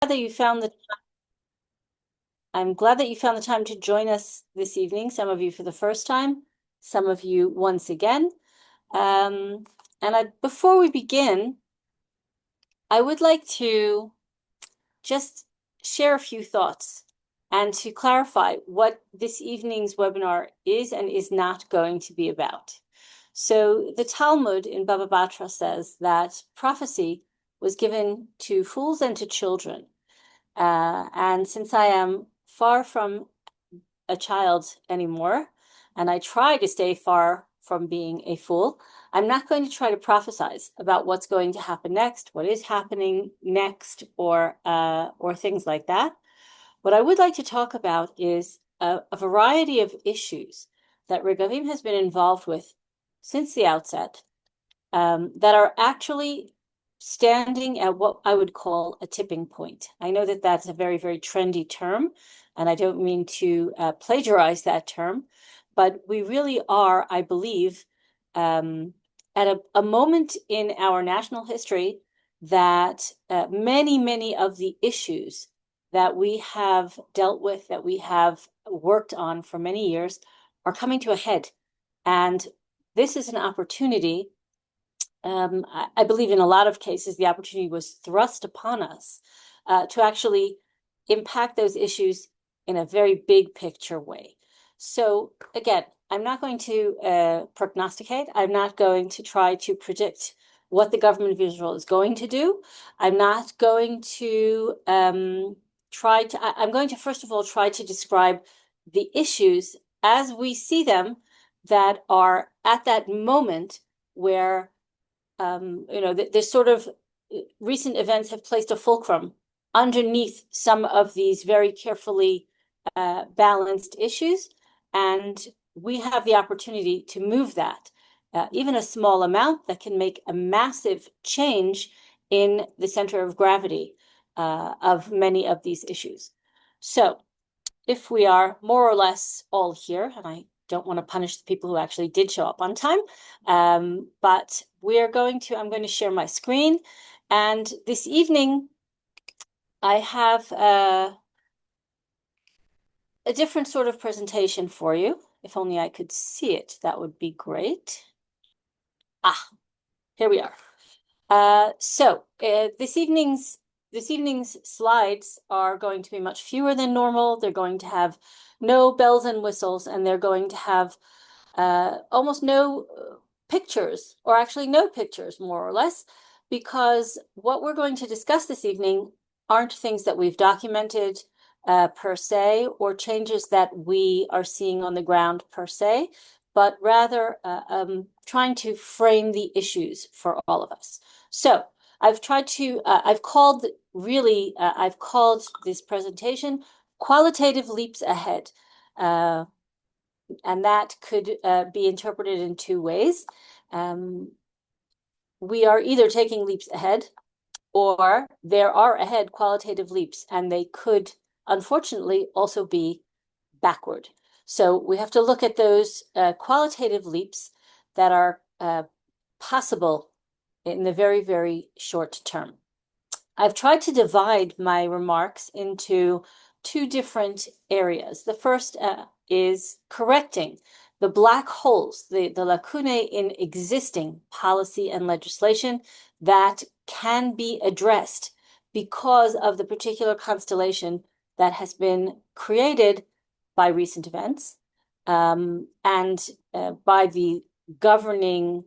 glad that you found the time to join us this evening. Some of you for the first time, some of you once again. Before we begin, I would like to just share a few thoughts and to clarify what this evening's webinar is and is not going to be about. So the Talmud in Baba Batra says that prophecy was given to fools and to children. And since I am far from a child anymore, and I try to stay far from being a fool, I'm not going to try to prophesize about what's going to happen next, what is happening next, or things like that. What I would like to talk about is a variety of issues that Regavim has been involved with since the outset, that are actually standing at what I would call a tipping point. I know that that's a very, very trendy term, and I don't mean to plagiarize that term, but we really are, I believe, at a moment in our national history that many, many of the issues that we have dealt with, that we have worked on for many years, are coming to a head. And this is an opportunity. I believe in a lot of cases, the opportunity was thrust upon us to actually impact those issues in a very big picture way. So again, I'm not going to prognosticate. I'm not going to try to predict what the government of Israel is going to do. I'm not going to I'm going to first of all try to describe the issues as we see them that are at that moment where there's sort of recent events have placed a fulcrum underneath some of these very carefully balanced issues, and we have the opportunity to move that, even a small amount that can make a massive change in the center of gravity of many of these issues. So if we are more or less all here, and I don't want to punish the people who actually did show up on time, but I'm going to share my screen. And this evening, I have a different sort of presentation for you. If only I could see it, that would be great. Here we are. This evening's slides are going to be much fewer than normal. They're going to have no bells and whistles, and they're going to have almost no pictures, or actually no pictures, more or less, because what we're going to discuss this evening aren't things that we've documented per se, or changes that we are seeing on the ground per se, but rather trying to frame the issues for all of us. So I've called this presentation Qualitative Leaps Ahead. And that could be interpreted in two ways. We are either taking leaps ahead, or there are ahead qualitative leaps, and they could, unfortunately, also be backward. So we have to look at those qualitative leaps that are possible in the very, very short term. I've tried to divide my remarks into two different areas. The first is correcting the black holes, the lacunae in existing policy and legislation that can be addressed because of the particular constellation that has been created by recent events and by the governing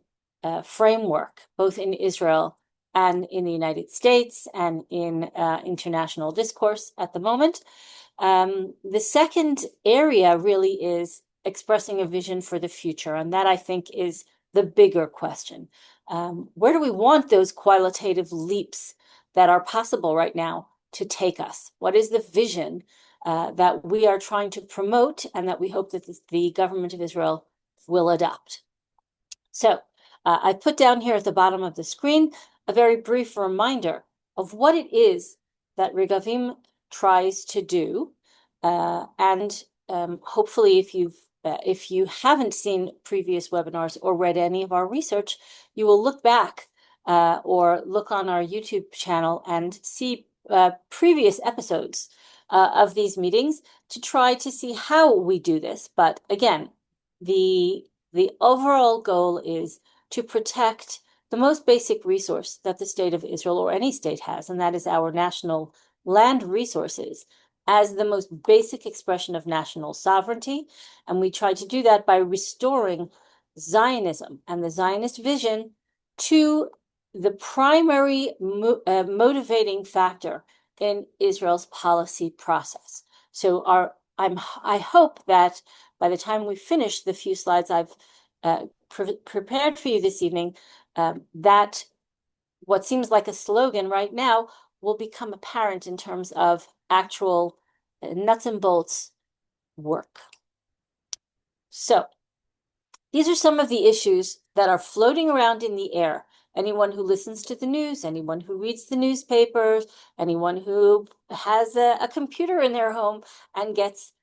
framework, both in Israel and in the United States and in international discourse at the moment. The second area really is expressing a vision for the future, and that, I think, is the bigger question. Where do we want those qualitative leaps that are possible right now to take us? What is the vision that we are trying to promote and that we hope that the government of Israel will adopt? So I put down here at the bottom of the screen a very brief reminder of what it is that Regavim tries to do. Hopefully, if you haven't seen previous webinars or read any of our research, you will look back or look on our YouTube channel and see previous episodes of these meetings to try to see how we do this. But again, the overall goal is to protect the most basic resource that the state of Israel or any state has, and that is our national land resources as the most basic expression of national sovereignty. And we try to do that by restoring Zionism and the Zionist vision to the primary motivating factor in Israel's policy process. So I hope that by the time we finish the few slides I've prepared for you this evening, that what seems like a slogan right now will become apparent in terms of actual nuts and bolts work. So these are some of the issues that are floating around in the air. Anyone who listens to the news, anyone who reads the newspapers, anyone who has a computer in their home and gets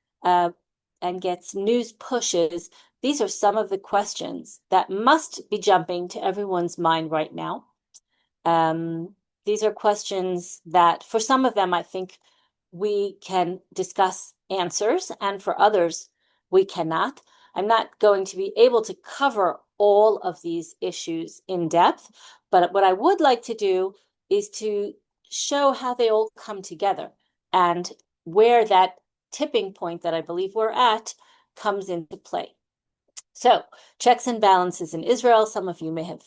news pushes, these are some of the questions that must be jumping to everyone's mind right now. These are questions that, for some of them, I think we can discuss answers, and for others, we cannot. I'm not going to be able to cover all of these issues in depth, but what I would like to do is to show how they all come together and where that tipping point that I believe we're at comes into play. So, checks and balances in Israel. Some of you may have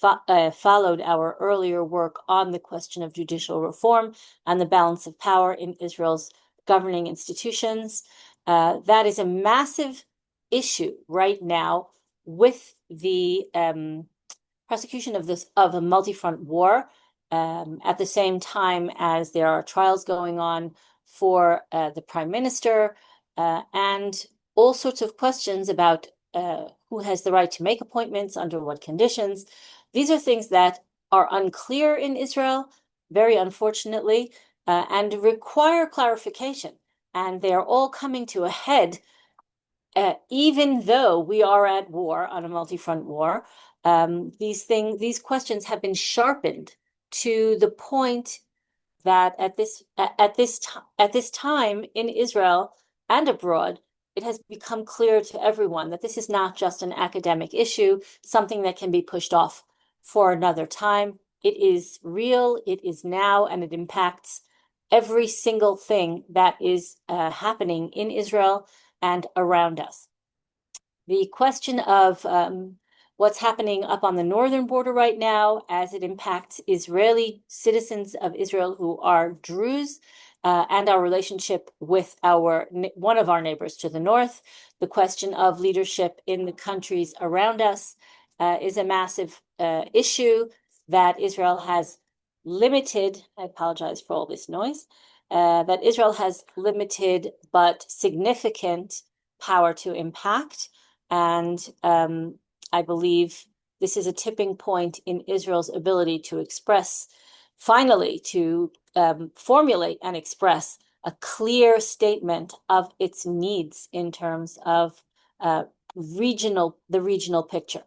followed our earlier work on the question of judicial reform and the balance of power in Israel's governing institutions. That is a massive issue right now with the prosecution of a multi-front war at the same time as there are trials going on for the prime minister and all sorts of questions about who has the right to make appointments, under what conditions. These are things that are unclear in Israel, very unfortunately, and require clarification. And they are all coming to a head, even though we are at war, on a multi-front war. These questions have been sharpened to the point that at this time in Israel and abroad, it has become clear to everyone that this is not just an academic issue, something that can be pushed off for another time. It is real, it is now, and it impacts every single thing that is happening in Israel and around us. The question of what's happening up on the northern border right now as it impacts Israeli citizens of Israel who are Druze, and our relationship with one of our neighbors to the north. The question of leadership in the countries around us is a massive issue that Israel has limited. I apologize for all this noise. That Israel has limited but significant power to impact. And I believe this is a tipping point in Israel's ability to express, finally, to formulate and express a clear statement of its needs in terms of the regional picture.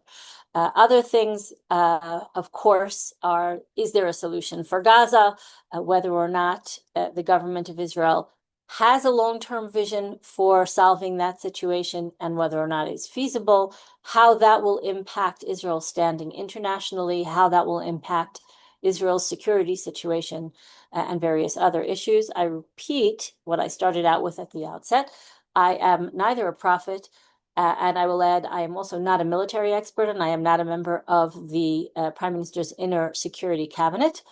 Other things, of course, are, is there a solution for Gaza? Whether or not the government of Israel has a long-term vision for solving that situation and whether or not it's feasible, how that will impact Israel's standing internationally, how that will impact Israel's security situation, and various other issues. I repeat what I started out with at the outset. I am neither a prophet, and I will add, I am also not a military expert, and I am not a member of the Prime Minister's inner security cabinet,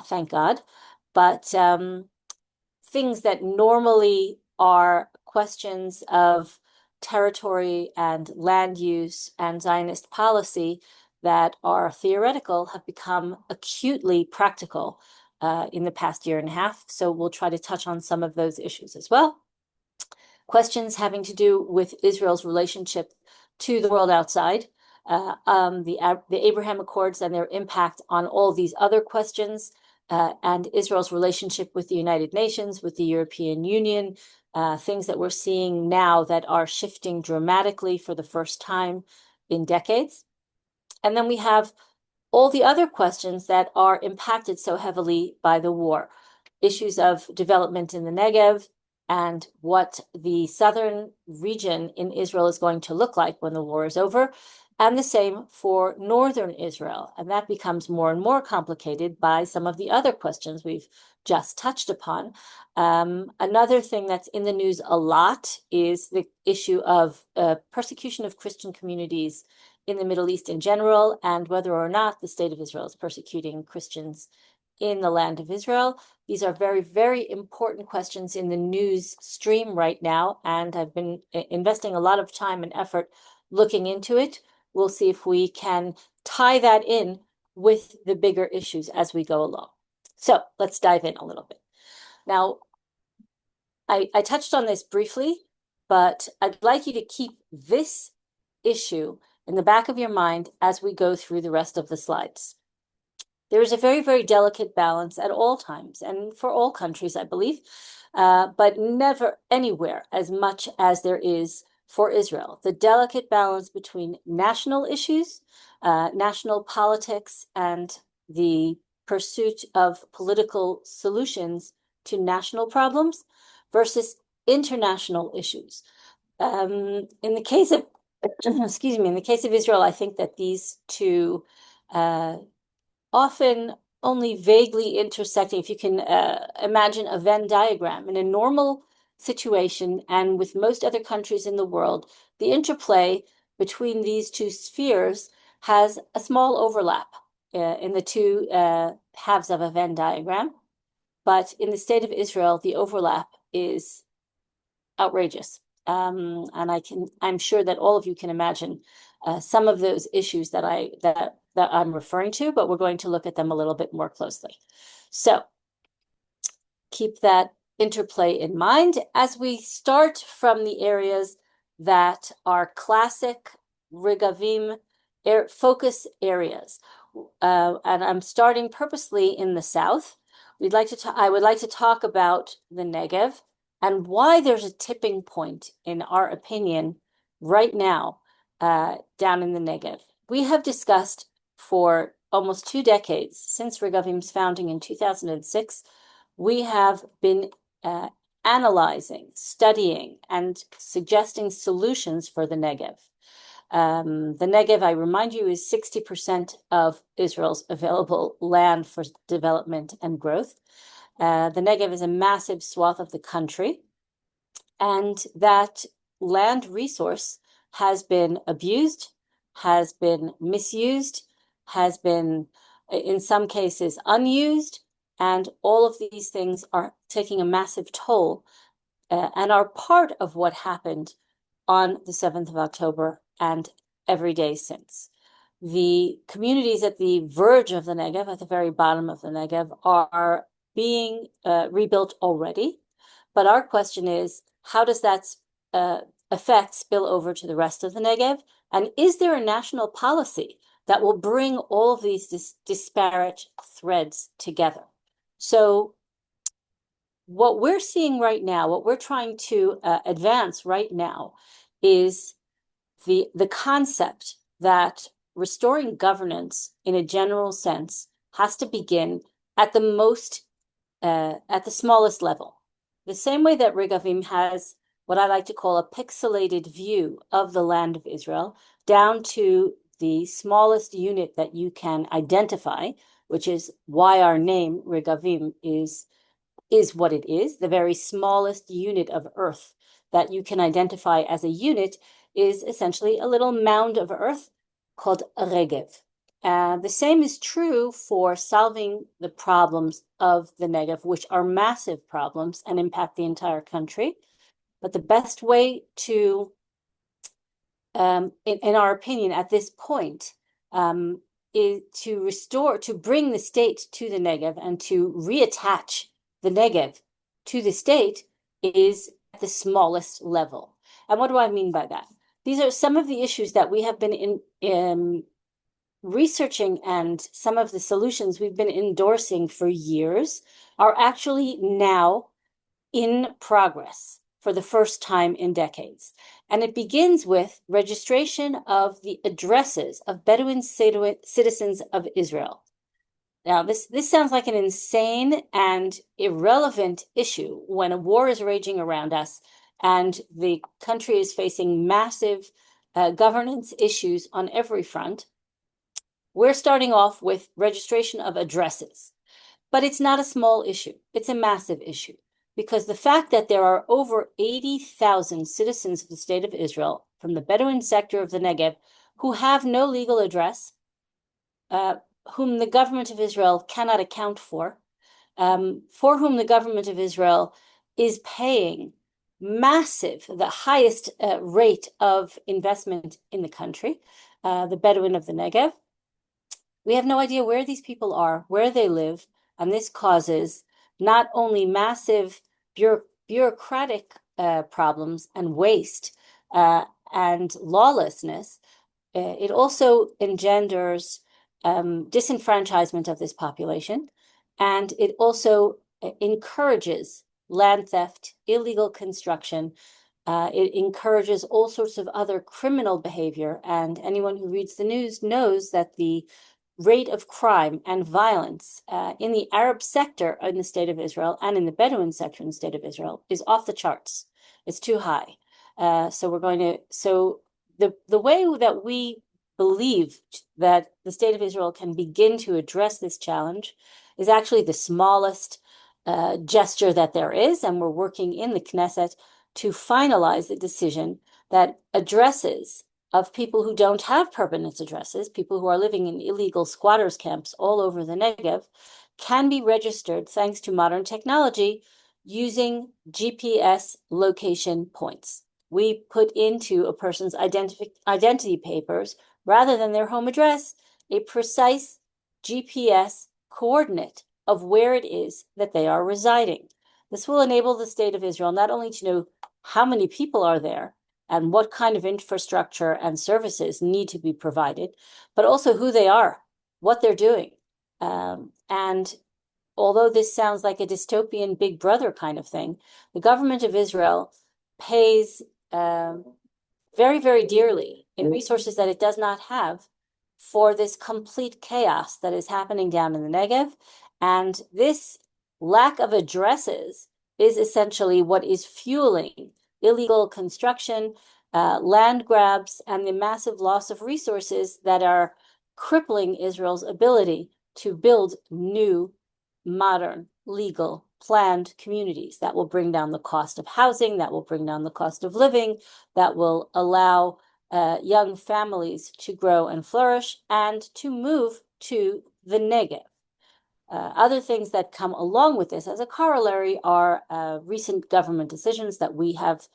thank God. But things that normally are questions of territory and land use and Zionist policy that are theoretical have become acutely practical in the past year and a half. So we'll try to touch on some of those issues as well. Questions having to do with Israel's relationship to the world outside, the Abraham Accords and their impact on all these other questions, and Israel's relationship with the United Nations, with the European Union, things that we're seeing now that are shifting dramatically for the first time in decades. And then we have all the other questions that are impacted so heavily by the war. issues of development in the Negev and what the southern region in Israel is going to look like when the war is over, and the same for northern Israel. And that becomes more and more complicated by some of the other questions we've just touched upon. Another thing that's in the news a lot is the issue of persecution of Christian communities in the Middle East in general, and whether or not the state of Israel is persecuting Christians in the land of Israel. These are very, very important questions in the news stream right now, and I've been investing a lot of time and effort looking into it. We'll see if we can tie that in with the bigger issues as we go along. So let's dive in a little bit. Now, I touched on this briefly, but I'd like you to keep this issue in the back of your mind as we go through the rest of the slides. There is a very, very delicate balance at all times, and for all countries, I believe, but never anywhere as much as there is for Israel. The delicate balance between national issues, national politics, and the pursuit of political solutions to national problems versus international issues. In the case of, excuse me, in the case of Israel, I think that these two often only vaguely intersecting. If you can imagine a Venn diagram in a normal situation and with most other countries in the world, the interplay between these two spheres has a small overlap in the two halves of a Venn diagram. But in the state of Israel, the overlap is outrageous. And I'm sure that all of you can imagine some of those issues that I'm referring to, but we're going to look at them a little bit more closely. So keep that interplay in mind as we start from the areas that are classic Regavim focus areas. And I'm starting purposely in the south. I would like to talk about the Negev and why there's a tipping point, in our opinion, right now down in the Negev. We have discussed for almost 2 decades, since Regavim's founding in 2006, we have been analyzing, studying, and suggesting solutions for the Negev. The Negev, I remind you, is 60% of Israel's available land for development and growth. The Negev is a massive swath of the country, and that land resource has been abused, has been misused, has been, in some cases, unused, and all of these things are taking a massive toll and are part of what happened on the 7th of October and every day since. The communities at the verge of the Negev, at the very bottom of the Negev, are being rebuilt already. But our question is, how does that effect spill over to the rest of the Negev? And is there a national policy that will bring all of these disparate threads together? So what we're seeing right now, what we're trying to advance right now is the concept that restoring governance in a general sense has to begin at the smallest level. The same way that Regavim has what I like to call a pixelated view of the land of Israel, down to the smallest unit that you can identify, which is why our name, Regavim, is what it is. The very smallest unit of earth that you can identify as a unit is essentially a little mound of earth called a Regev. The same is true for solving the problems of the Negev, which are massive problems and impact the entire country. But the best way to, in our opinion, at this point, is to bring the state to the Negev and to reattach the Negev to the state is at the smallest level. And what do I mean by that? These are some of the issues that we have been researching, and some of the solutions we've been endorsing for years are actually now in progress for the first time in decades. And it begins with registration of the addresses of Bedouin citizens of Israel. Now, this sounds like an insane and irrelevant issue when a war is raging around us and the country is facing massive governance issues on every front. We're starting off with registration of addresses, but it's not a small issue. It's a massive issue because the fact that there are over 80,000 citizens of the state of Israel from the Bedouin sector of the Negev who have no legal address, whom the government of Israel cannot account for whom the government of Israel is paying massive, the highest rate of investment in the country, the Bedouin of the Negev. We have no idea where these people are, where they live, and this causes not only massive bureaucratic problems and waste and lawlessness, it also engenders disenfranchisement of this population, and it also encourages land theft, illegal construction. It encourages all sorts of other criminal behavior, and anyone who reads the news knows that the rate of crime and violence in the Arab sector in the state of Israel and in the Bedouin sector in the state of Israel is off the charts. It's too high. So the way that we believe that the state of Israel can begin to address this challenge is actually the smallest gesture that there is, and we're working in the Knesset to finalize the decision that addresses of people who don't have permanent addresses, people who are living in illegal squatters camps all over the Negev, can be registered thanks to modern technology using GPS location points. We put into a person's identity papers, rather than their home address, a precise GPS coordinate of where it is that they are residing. This will enable the state of Israel not only to know how many people are there, and what kind of infrastructure and services need to be provided, but also who they are, what they're doing. And although this sounds like a dystopian Big Brother kind of thing, the government of Israel pays very, very dearly in resources that it does not have for this complete chaos that is happening down in the Negev. And this lack of addresses is essentially what is fueling illegal construction, land grabs, and the massive loss of resources that are crippling Israel's ability to build new, modern, legal, planned communities that will bring down the cost of housing, that will bring down the cost of living, that will allow young families to grow and flourish and to move to the Negev. Other things that come along with this as a corollary are recent government decisions that we have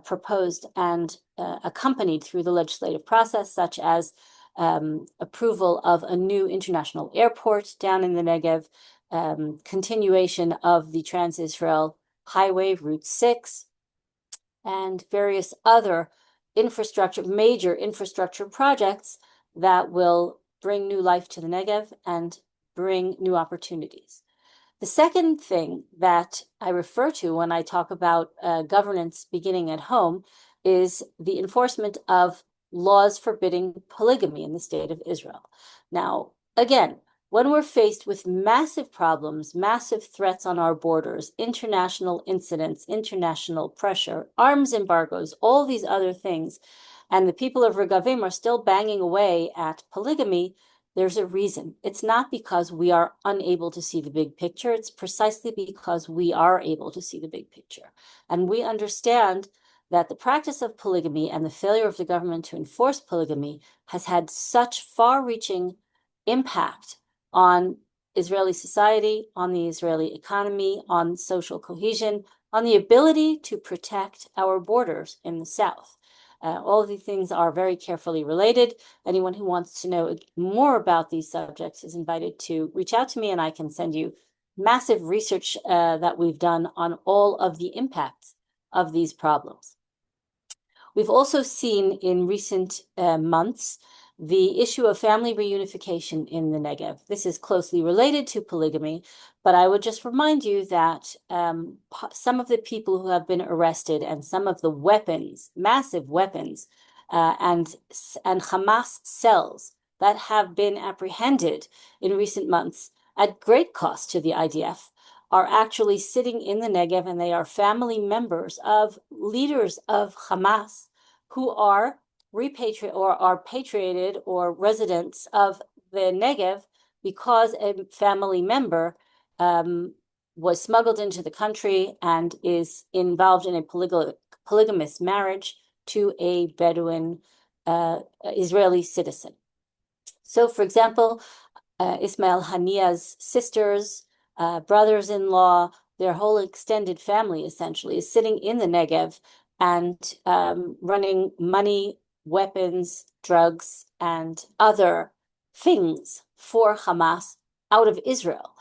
proposed and accompanied through the legislative process, such as approval of a new international airport down in the Negev, continuation of the Trans-Israel Highway, Route 6, and various other major infrastructure projects that will bring new life to the Negev and bring new opportunities. The second thing that I refer to when I talk about governance beginning at home is the enforcement of laws forbidding polygamy in the state of Israel. Now, again, when we're faced with massive problems, massive threats on our borders, international incidents, international pressure, arms embargoes, all these other things, and the people of Regavim are still banging away at polygamy, there's a reason. It's not because we are unable to see the big picture. It's precisely because we are able to see the big picture. And we understand that the practice of polygamy and the failure of the government to enforce polygamy has had such far-reaching impact on Israeli society, on the Israeli economy, on social cohesion, on the ability to protect our borders in the south. All of these things are very carefully related. Anyone who wants to know more about these subjects is invited to reach out to me, and I can send you massive research that we've done on all of the impacts of these problems. We've also seen in recent months the issue of family reunification in the Negev. This is closely related to polygamy, but I would just remind you that some of the people who have been arrested and some of the weapons, massive weapons, and Hamas cells that have been apprehended in recent months at great cost to the IDF, are actually sitting in the Negev, and they are family members of leaders of Hamas who are repatriated or are patriated or residents of the Negev because a family member was smuggled into the country and is involved in a polygamous marriage to a Bedouin Israeli citizen. So, for example, Ismail Hania's sisters, brothers-in-law, their whole extended family essentially is sitting in the Negev and running money, weapons, drugs, and other things for Hamas out of Israel.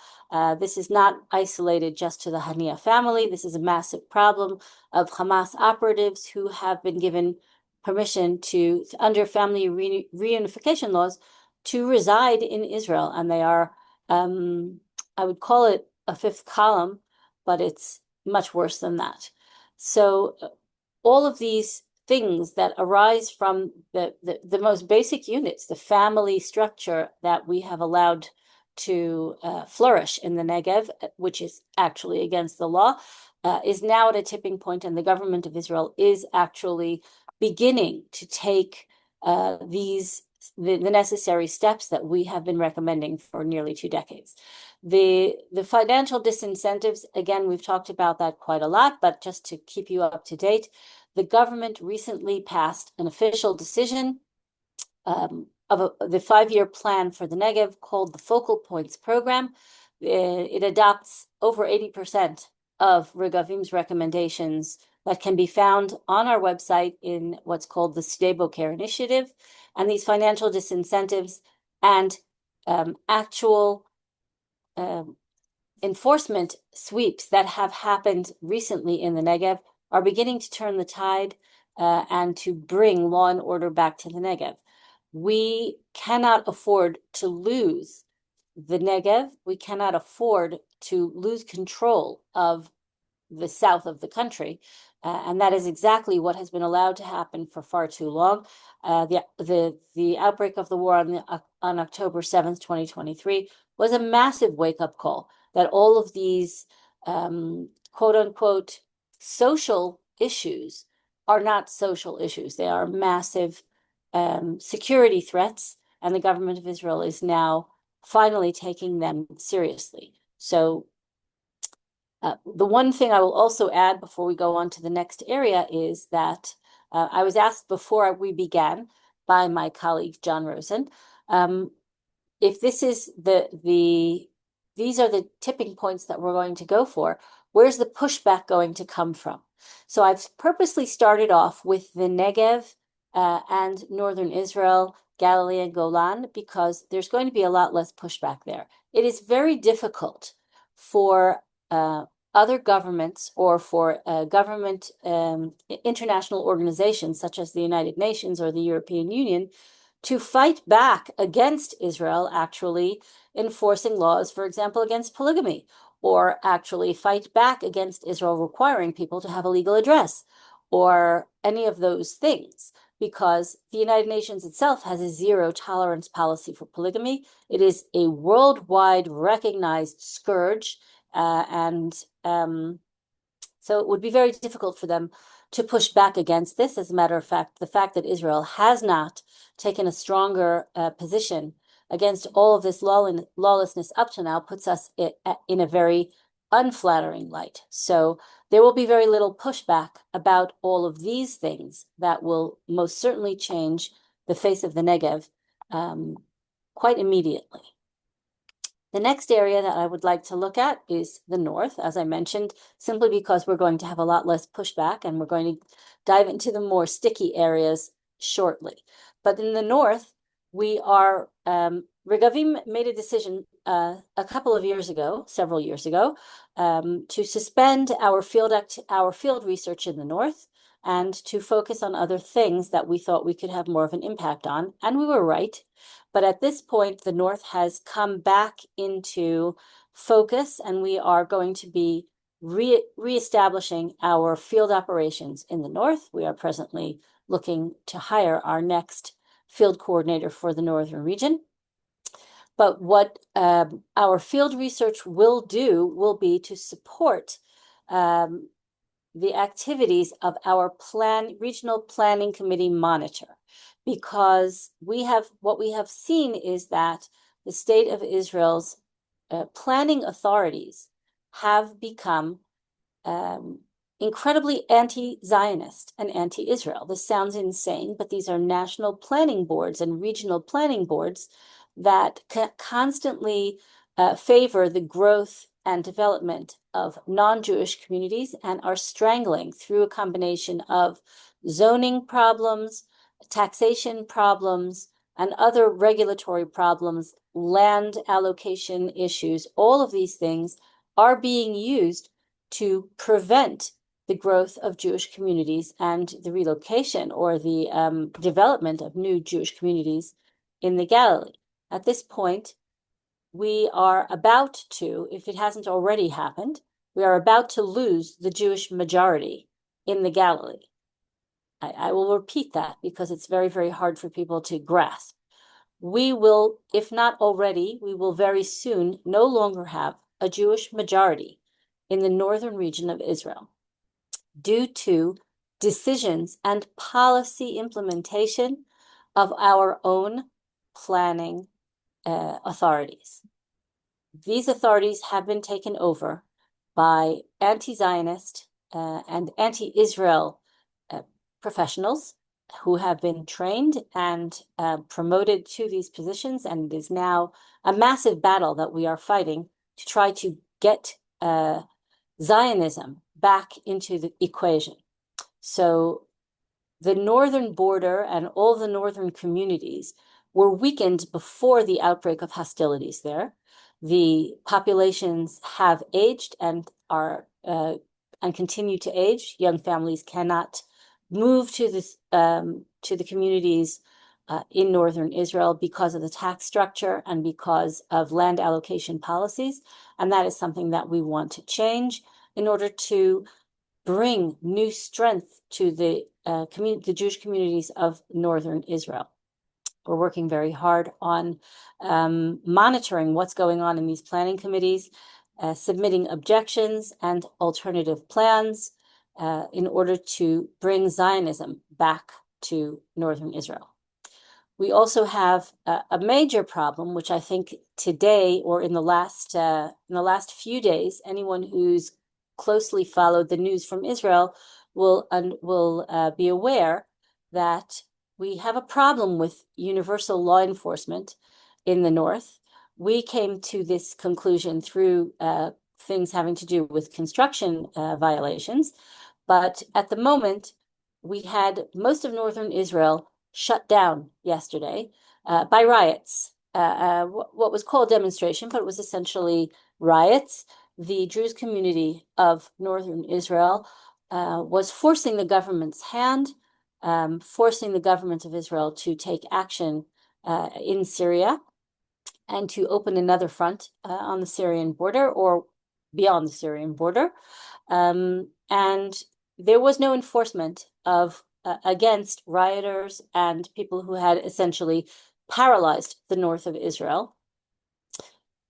This is not isolated just to the Hania family. This is a massive problem of Hamas operatives who have been given permission to, under family reunification laws, to reside in Israel. And they are, I would call it a fifth column, but it's much worse than that. So all of these things that arise from the most basic units, the family structure that we have allowed to flourish in the Negev, which is actually against the law, is now at a tipping point, and the government of Israel is actually beginning to take the necessary steps that we have been recommending for nearly 2 decades. The financial disincentives, again, we've talked about that quite a lot, but just to keep you up to date, the government recently passed an official decision of the 5-year plan for the Negev called the Focal Points Program. It adopts over 80% of Regavim's recommendations that can be found on our website in what's called the Sde Boker Initiative. And these financial disincentives and actual enforcement sweeps that have happened recently in the Negev are beginning to turn the tide and to bring law and order back to the Negev. We cannot afford to lose the Negev. We cannot afford to lose control of the south of the country. And that is exactly what has been allowed to happen for far too long. The outbreak of the war on October 7th, 2023 was a massive wake-up call that all of these quote-unquote social issues are not social issues. They are massive security threats, and the government of Israel is now finally taking them seriously. So the one thing I will also add before we go on to the next area is that I was asked before we began by my colleague John Rosen if this is these are the tipping points that we're going to go for. Where's the pushback going to come from? So I've purposely started off with the Negev and northern Israel, Galilee and Golan, because there's going to be a lot less pushback there. It is very difficult for other governments or for government international organizations such as the United Nations or the European Union to fight back against Israel actually enforcing laws, for example, against polygamy, or actually fight back against Israel requiring people to have a legal address, or any of those things, because the United Nations itself has a zero tolerance policy for polygamy. It is a worldwide recognized scourge, so it would be very difficult for them to push back against this. As a matter of fact, the fact that Israel has not taken a stronger position against all of this lawlessness up to now puts us in a very unflattering light. So there will be very little pushback about all of these things that will most certainly change the face of the Negev quite immediately. The next area that I would like to look at is the north, as I mentioned, simply because we're going to have a lot less pushback, and we're going to dive into the more sticky areas shortly. But in the north, we are, Regavim made a decision a couple of years ago, several years ago, to suspend our field research in the north and to focus on other things that we thought we could have more of an impact on. And we were right. But at this point, the north has come back into focus, and we are going to be reestablishing our field operations in the north. We are presently looking to hire our next field coordinator for the northern region. But what our field research will do will be to support the activities of our regional planning committee monitor, because what we have seen is that the state of Israel's planning authorities have become incredibly anti-Zionist and anti-Israel. This sounds insane, but these are national planning boards and regional planning boards that constantly favor the growth and development of non-Jewish communities and are strangling, through a combination of zoning problems, taxation problems, and other regulatory problems, land allocation issues. All of these things are being used to prevent the growth of Jewish communities and the relocation or the development of new Jewish communities in the Galilee. At this point, we are about to, if it hasn't already happened, we are about to lose the Jewish majority in the Galilee. I will repeat that because it's very, very hard for people to grasp. We will, if not already, we will very soon no longer have a Jewish majority in the northern region of Israel due to decisions and policy implementation of our own planning authorities. These authorities have been taken over by anti-Zionist and anti-Israel professionals who have been trained and promoted to these positions, and it is now a massive battle that we are fighting to try to get Zionism back into the equation. So the northern border and all the northern communities were weakened before the outbreak of hostilities there. The populations have aged and are and continue to age. Young families cannot move to the communities in northern Israel because of the tax structure and because of land allocation policies. And that is something that we want to change in order to bring new strength to the Jewish communities of northern Israel. We're working very hard on monitoring what's going on in these planning committees, submitting objections and alternative plans in order to bring Zionism back to northern Israel. We also have a major problem, which I think today or in the last few days, anyone who's closely followed the news from Israel will be aware that we have a problem with universal law enforcement in the north. We came to this conclusion through things having to do with construction violations, but at the moment, we had most of northern Israel shut down yesterday by riots. What was called demonstration, but it was essentially riots. The Druze community of northern Israel was forcing the government's hand, forcing the government of Israel to take action in Syria and to open another front on the Syrian border or beyond the Syrian border. And there was no enforcement of against rioters and people who had essentially paralyzed the north of Israel.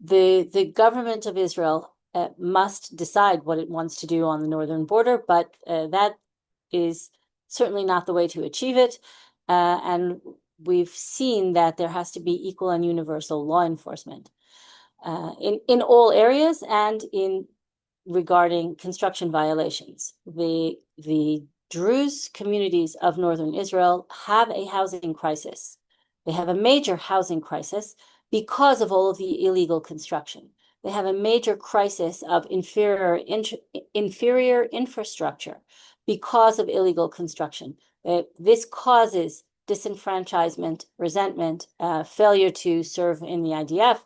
The government of Israel must decide what it wants to do on the northern border, but that is certainly not the way to achieve it. And we've seen that there has to be equal and universal law enforcement in all areas and in regarding construction violations. The Druze communities of northern Israel have a housing crisis. They have a major housing crisis because of all of the illegal construction. They have a major crisis of inferior infrastructure because of illegal construction. This causes disenfranchisement, resentment, failure to serve in the IDF,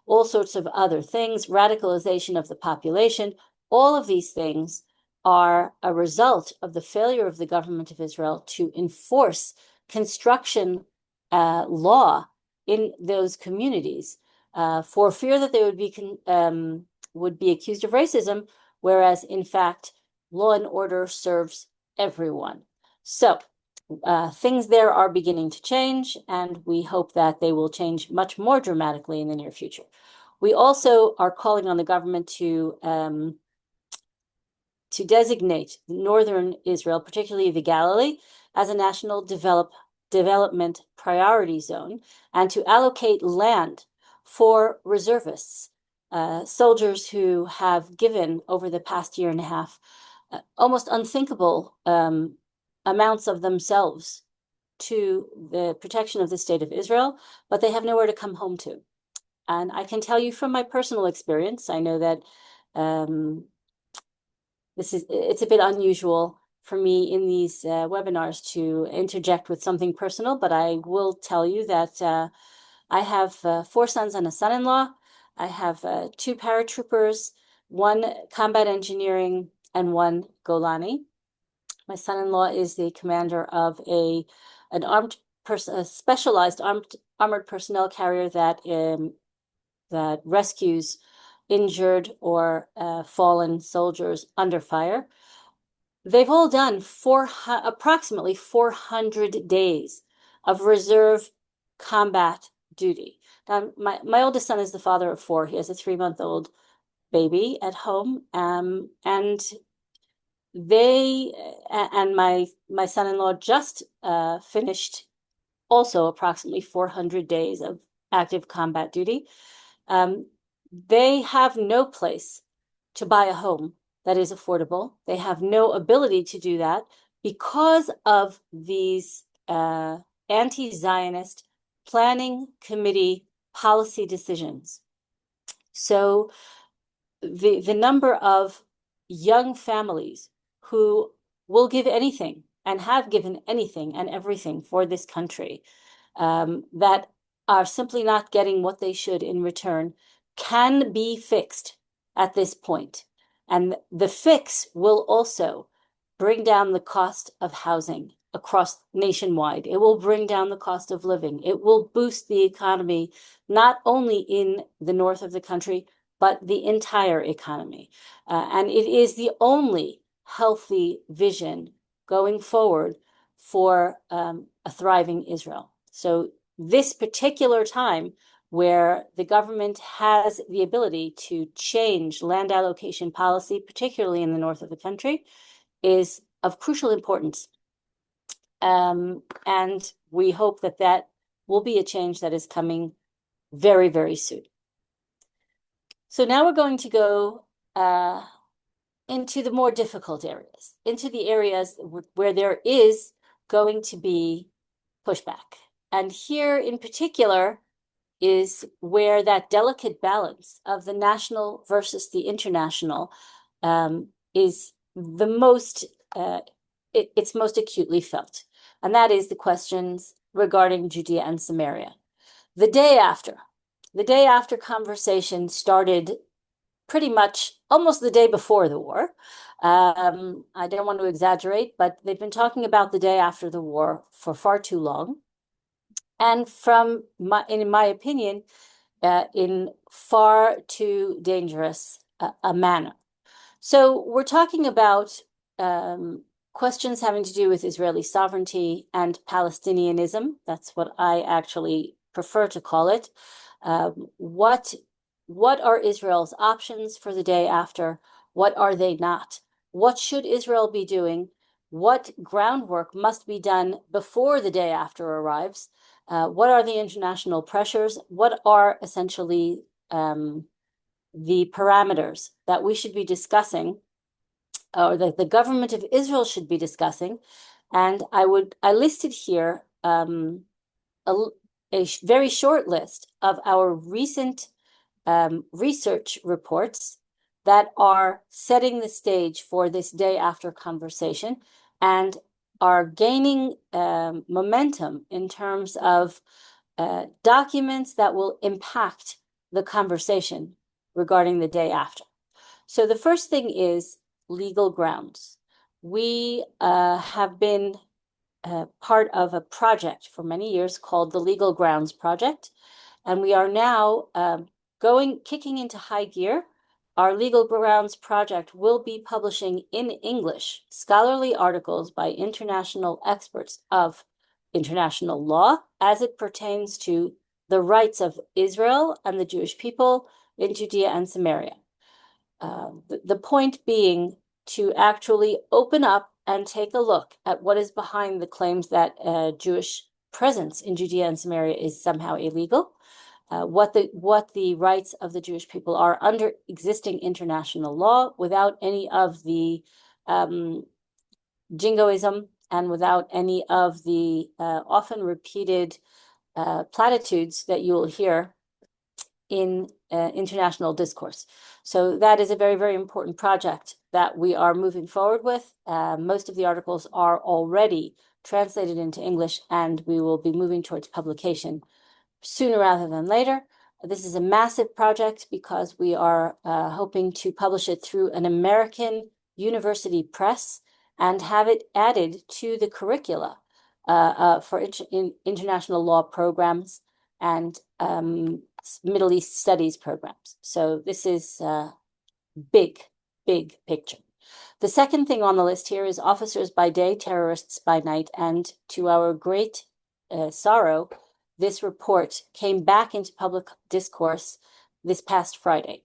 all sorts of other things, radicalization of the population. All of these things are a result of the failure of the government of Israel to enforce construction law in those communities for fear that they would be accused of racism, whereas in fact, law and order serves everyone. So things there are beginning to change, and we hope that they will change much more dramatically in the near future. We also are calling on the government to designate northern Israel, particularly the Galilee, as a national development priority zone, and to allocate land for reservists, soldiers who have given over the past year and a half almost unthinkable amounts of themselves to the protection of the state of Israel, but they have nowhere to come home to. And I can tell you from my personal experience, I know that it's a bit unusual for me in these webinars to interject with something personal, but I will tell you that I have 4 sons and a son-in-law. I have 2 paratroopers, 1 combat engineering, and 1 Golani. My son-in-law is the commander of a specialized armored personnel carrier that rescues injured or fallen soldiers under fire. They've all done approximately 400 days of reserve combat duty. Now, my oldest son is the father of 4. He has a 3-month-old baby at home, and my son-in-law just finished also approximately 400 days of active combat duty. They have no place to buy a home that is affordable. They have no ability to do that because of these anti-Zionist planning committee policy decisions. So the number of young families who will give anything and have given anything and everything for this country that are simply not getting what they should in return can be fixed at this point. And the fix will also bring down the cost of housing across nationwide. It will bring down the cost of living. It will boost the economy, not only in the north of the country, but the entire economy. And it is the only healthy vision going forward for a thriving Israel. So this particular time where the government has the ability to change land allocation policy, particularly in the north of the country, is of crucial importance. And we hope that that will be a change that is coming very, very soon. So now we're going to go into the more difficult areas, into the areas where there is going to be pushback. And here in particular is where that delicate balance of the national versus the international is the most, it's most acutely felt. And that is the questions regarding Judea and Samaria. The day after conversation started pretty much almost the day before the war. I don't want to exaggerate, but they've been talking about the day after the war for far too long. And in my opinion, in far too dangerous a manner. So we're talking about questions having to do with Israeli sovereignty and Palestinianism. That's what I actually prefer to call it. What are Israel's options for the day after? What are they not? What should Israel be doing? What groundwork must be done before the day after arrives? What are the international pressures? What are essentially the parameters that we should be discussing, or that the government of Israel should be discussing? And I listed here a very short list of our recent research reports that are setting the stage for this day after conversation and are gaining momentum in terms of documents that will impact the conversation regarding the day after. So the first thing is legal grounds. We have been part of a project for many years called the Legal Grounds Project, and we are now kicking into high gear our Legal Grounds project will be publishing in English scholarly articles by international experts of international law as it pertains to the rights of Israel and the Jewish people in Judea and Samaria. The point being to actually open up and take a look at what is behind the claims that Jewish presence in Judea and Samaria is somehow illegal, what the rights of the Jewish people are under existing international law without any of the jingoism and without any of the often repeated platitudes that you will hear in international discourse. So that is a very, very important project that we are moving forward with. Most of the articles are already translated into English, and we will be moving towards publication sooner rather than later. This is a massive project because we are hoping to publish it through an American university press and have it added to the curricula for international law programs and Middle East studies programs. So this is big, big picture. The second thing on the list here is officers by day, terrorists by night. And to our great sorrow, this report came back into public discourse this past Friday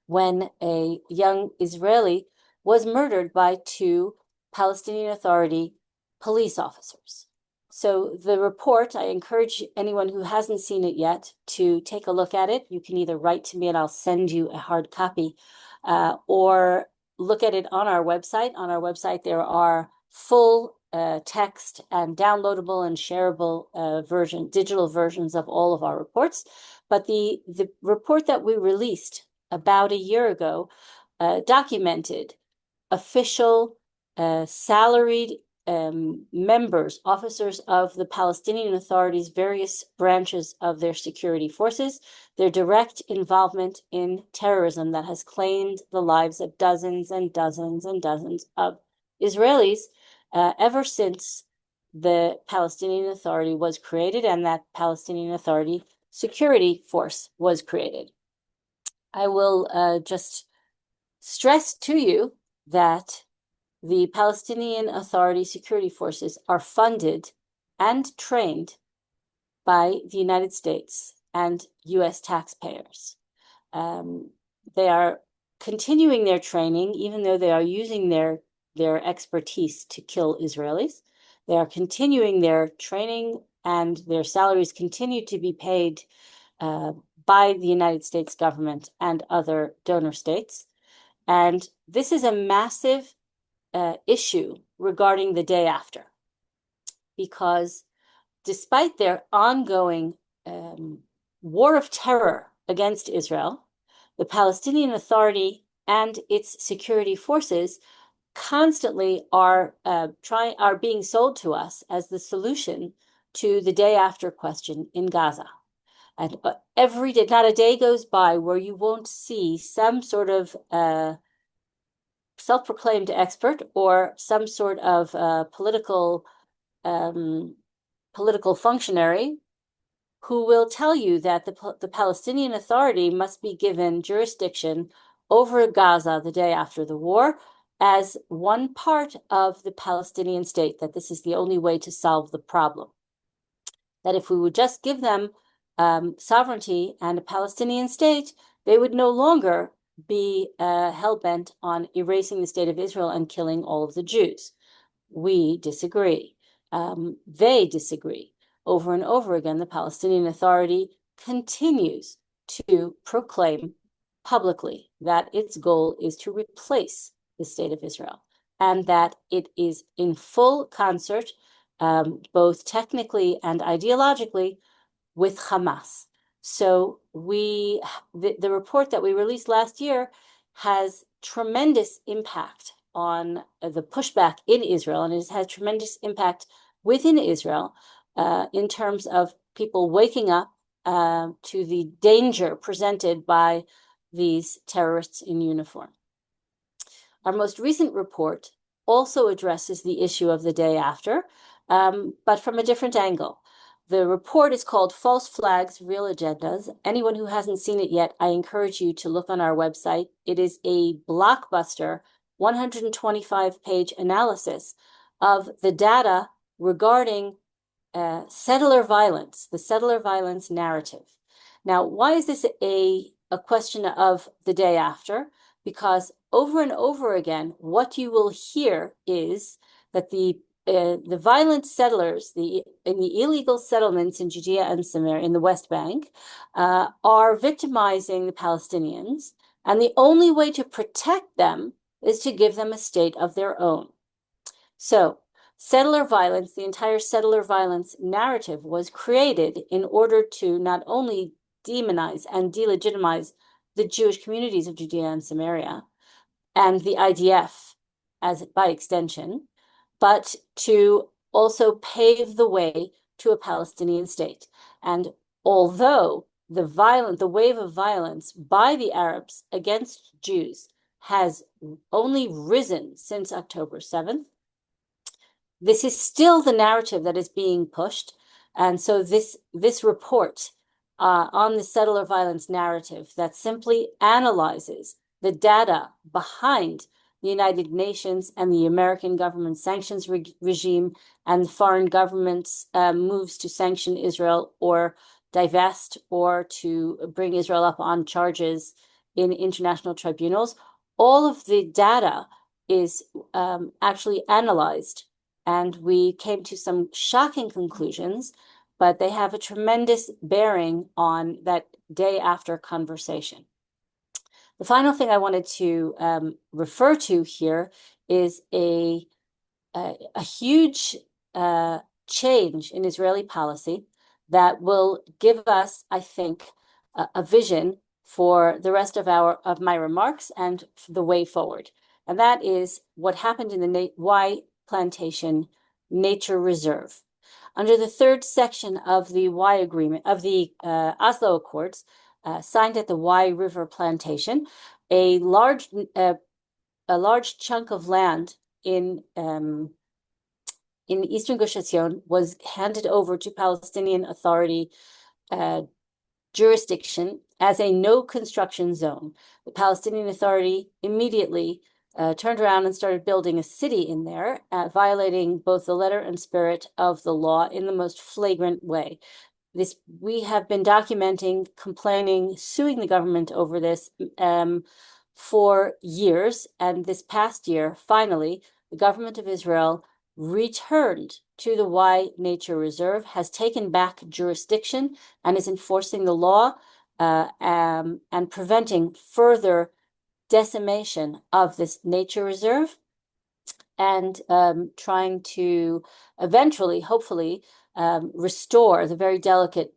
when a young Israeli was murdered by two Palestinian Authority police officers. So the report, I encourage anyone who hasn't seen it yet to take a look at it. You can either write to me and I'll send you a hard copy, or look at it on our website. On our website, there are full text and downloadable and shareable digital versions of all of our reports. But the report that we released about a year ago documented official salaried members, officers of the Palestinian Authority's various branches of their security forces, their direct involvement in terrorism that has claimed the lives of dozens and dozens and dozens of Israelis ever since the Palestinian Authority was created and that Palestinian Authority security force was created. I will just stress to you that the Palestinian Authority security forces are funded and trained by the United States and US taxpayers. They are continuing their training, even though they are using their expertise to kill Israelis. They are continuing their training, and their salaries continue to be paid by the United States government and other donor states. And this is a massive issue regarding the day after, because despite their ongoing war of terror against Israel, the Palestinian Authority and its security forces constantly are being sold to us as the solution to the day after question in Gaza. And every day, not a day goes by where you won't see some sort of self-proclaimed expert or some sort of political functionary who will tell you that the Palestinian Authority must be given jurisdiction over Gaza the day after the war as one part of the Palestinian state, that this is the only way to solve the problem. That if we would just give them sovereignty and a Palestinian state, they would no longer be hell-bent on erasing the state of Israel and killing all of the Jews. We disagree. They disagree. Over and over again, the Palestinian Authority continues to proclaim publicly that its goal is to replace the state of Israel, and that it is in full concert, both technically and ideologically, with Hamas. So the report that we released last year has tremendous impact on the pushback in Israel, and it has tremendous impact within Israel in terms of people waking up to the danger presented by these terrorists in uniform. Our most recent report also addresses the issue of the day after, but from a different angle. The report is called False Flags, Real Agendas. Anyone who hasn't seen it yet, I encourage you to look on our website. It is a blockbuster 125-page analysis of the data regarding settler violence, the settler violence narrative. Now, why is this a question of the day after? Because over and over again, what you will hear is that the violent settlers, in the illegal settlements in Judea and Samaria, in the West Bank, are victimizing the Palestinians, and the only way to protect them is to give them a state of their own. So, settler violence, the entire settler violence narrative was created in order to not only demonize and delegitimize the Jewish communities of Judea and Samaria and the IDF as by extension, but to also pave the way to a Palestinian state. And although the wave of violence by the Arabs against Jews has only risen since October 7th, this is still the narrative that is being pushed. And so this report on the settler violence narrative that simply analyzes the data behind the United Nations and the American government sanctions regime and foreign governments' moves to sanction Israel or divest or to bring Israel up on charges in international tribunals. All of the data is actually analyzed, and we came to some shocking conclusions, but they have a tremendous bearing on that day after conversation. The final thing I wanted to refer to here is a huge change in Israeli policy that will give us, I think, a vision for the rest of my remarks and the way forward. And that is what happened in the Y Plantation Nature Reserve. Under the third section of the Y Agreement, of the Oslo Accords, signed at the Y River Plantation, a large chunk of land in eastern Gush Etzion was handed over to Palestinian Authority jurisdiction as a no construction zone. The Palestinian Authority immediately turned around and started building a city in there, violating both the letter and spirit of the law in the most flagrant way. We have been documenting, complaining, suing the government over this for years. And this past year, finally, the government of Israel returned to the Y Nature Reserve, has taken back jurisdiction, and is enforcing the law and preventing further decimation of this nature reserve, and trying to eventually, hopefully, restore the very delicate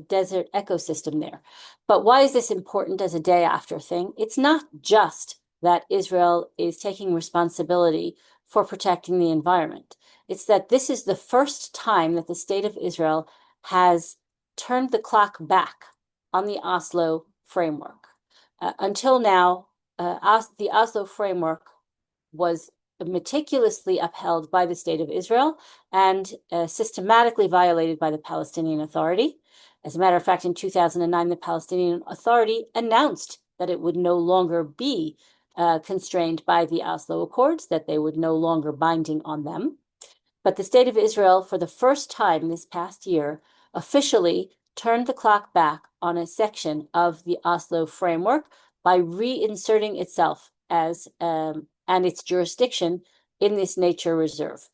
desert ecosystem there. But why is this important as a day after thing? It's not just that Israel is taking responsibility for protecting the environment. It's that this is the first time that the state of Israel has turned the clock back on the Oslo framework. Until now, the Oslo framework was meticulously upheld by the state of Israel and systematically violated by the Palestinian Authority. As a matter of fact, in 2009, the Palestinian Authority announced that it would no longer be constrained by the Oslo Accords, that they would no longer binding on them. But the state of Israel, for the first time this past year, officially turned the clock back on a section of the Oslo framework by reinserting itself as and its jurisdiction in this nature reserve.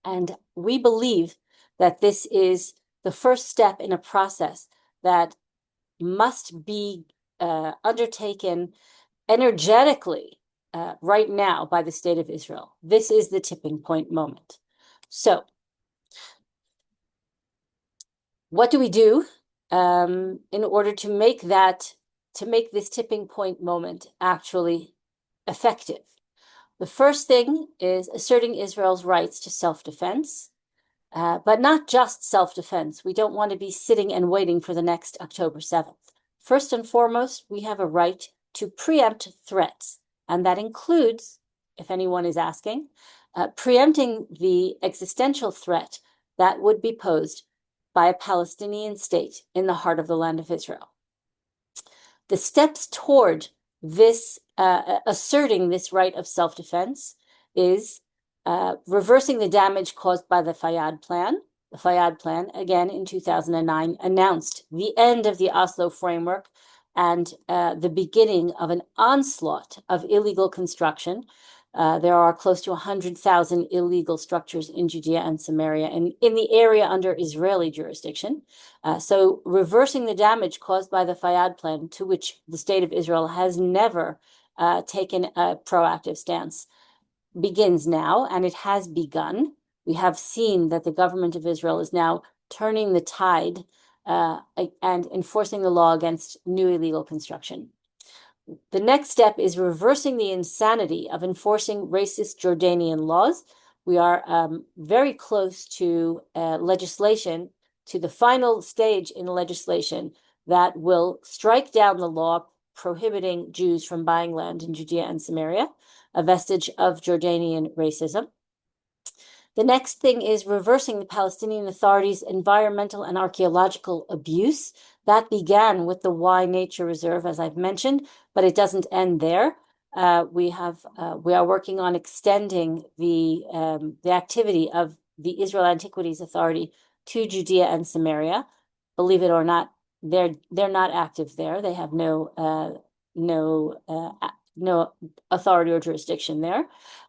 And we believe that this is the first step in a process that must be undertaken energetically right now by the state of Israel. This is the tipping point moment. So, what do we do in order to make this tipping point moment actually effective? The first thing is asserting Israel's rights to self-defense, but not just self-defense. We don't want to be sitting and waiting for the next October 7th. First and foremost, we have a right to preempt threats, and that includes, if anyone is asking, preempting the existential threat that would be posed by a Palestinian state in the heart of the land of Israel. The steps toward this, asserting this right of self-defense is reversing the damage caused by the Fayyad Plan. The Fayyad Plan, again in 2009, announced the end of the Oslo framework and the beginning of an onslaught of illegal construction. There are close to 100,000 illegal structures in Judea and Samaria and in the area under Israeli jurisdiction. So reversing the damage caused by the Fayyad Plan, to which the state of Israel has never taken a proactive stance, begins now, and it has begun. We have seen that the government of Israel is now turning the tide and enforcing the law against new illegal construction. The next step is reversing the insanity of enforcing racist Jordanian laws. We are very close to legislation, to the final stage in legislation that will strike down the law prohibiting Jews from buying land in Judea and Samaria, a vestige of Jordanian racism. The next thing is reversing the Palestinian Authority's environmental and archaeological abuse. That began with the Y Nature Reserve, as I've mentioned, but it doesn't end there. We are working on extending the activity of the Israel Antiquities Authority to Judea and Samaria. Believe it or not, they're not active there. They have no authority or jurisdiction there,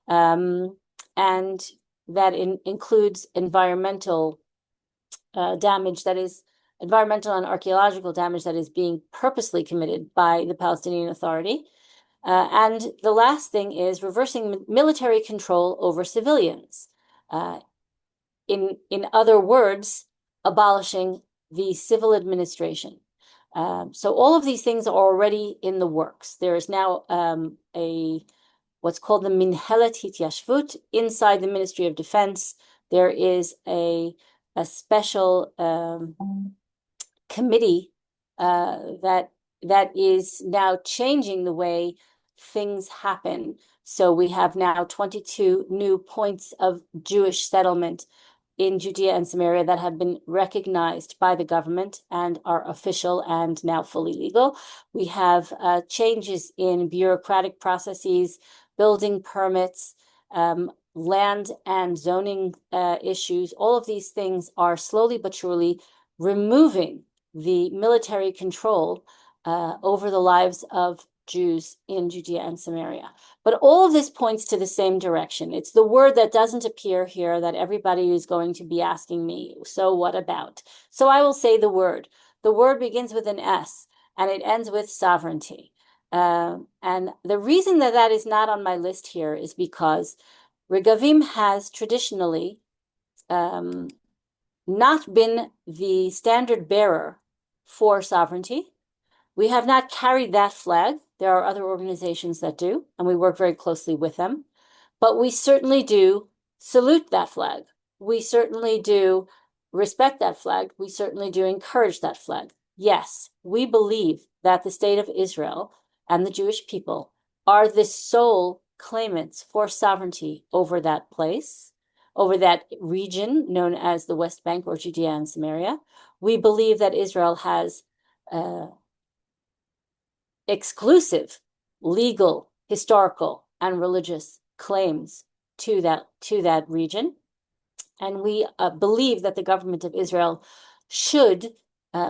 and that includes environmental damage, that is environmental and archaeological damage that is being purposely committed by the Palestinian Authority. And the last thing is reversing military control over civilians. In other words, abolishing the civil administration. So all of these things are already in the works. There is now what's called the Minhelet Hityashvut inside the Ministry of Defense. There is a special committee that is now changing the way things happen. So we have now 22 new points of Jewish settlement in Judea and Samaria that have been recognized by the government and are official and now fully legal. We have changes in bureaucratic processes, building permits, land and zoning issues. All of these things are slowly but surely removing the military control over the lives of Jews in Judea and Samaria. But all of this points to the same direction. It's the word that doesn't appear here that everybody is going to be asking me, so what about? So I will say the word. The word begins with an S and it ends with sovereignty. And the reason that that is not on my list here is because Regavim has traditionally not been the standard bearer for sovereignty. We have not carried that flag. There are other organizations that do, and we work very closely with them. But we certainly do salute that flag. We certainly do respect that flag. We certainly do encourage that flag. Yes, we believe that the state of Israel and the Jewish people are the sole claimants for sovereignty over that place, over that region known as the West Bank or Judea and Samaria. We believe that Israel has exclusive legal, historical, and religious claims to that region. And we believe that the government of Israel should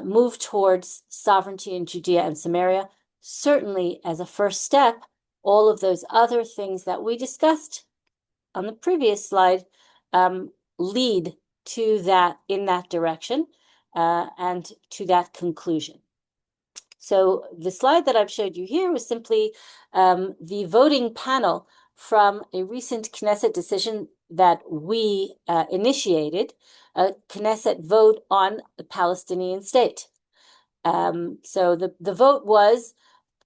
move towards sovereignty in Judea and Samaria. Certainly, as a first step, all of those other things that we discussed on the previous slide lead to that, in that direction, and to that conclusion. So the slide that I've showed you here was simply the voting panel from a recent Knesset decision that we initiated, a Knesset vote on the Palestinian state. So the vote was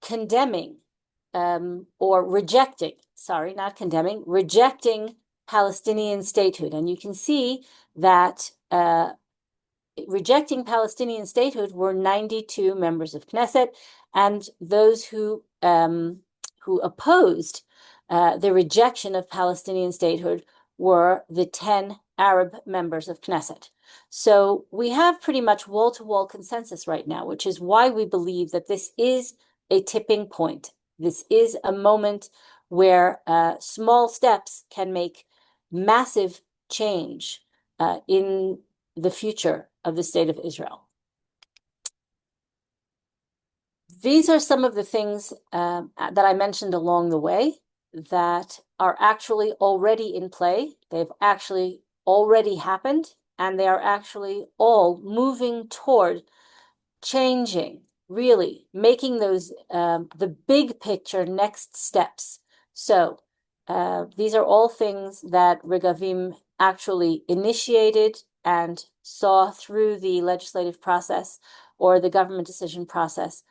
condemning or rejecting, sorry, not condemning, rejecting Palestinian statehood. And you can see that rejecting Palestinian statehood were 92 members of Knesset, and those who opposed the rejection of Palestinian statehood were the 10 Arab members of Knesset. So we have pretty much wall-to-wall consensus right now, which is why we believe that this is a tipping point. This is a moment where small steps can make massive change in the future of the state of Israel. These are some of the things that I mentioned along the way that are actually already in play. They've actually already happened, and they are actually all moving toward changing, really making those the big picture next steps. So these are all things that Regavim actually initiated and saw through the legislative process or the government decision process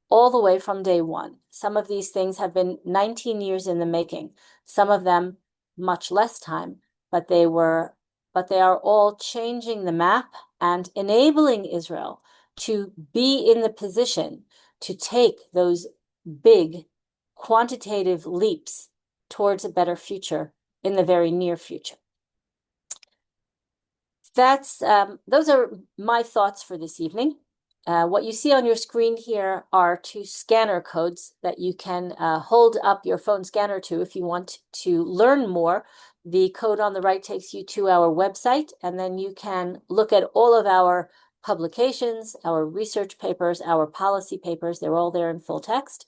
all the way from day one. Some of these things have been 19 years in the making, some of them much less time, but they are all changing the map and enabling Israel to be in the position to take those big quantitative leaps towards a better future in the very near future. Those are my thoughts for this evening. What you see on your screen here are two scanner codes that you can hold up your phone scanner to if you want to learn more. The code on the right takes you to our website, and then you can look at all of our publications, our research papers, our policy papers. They're all there in full text.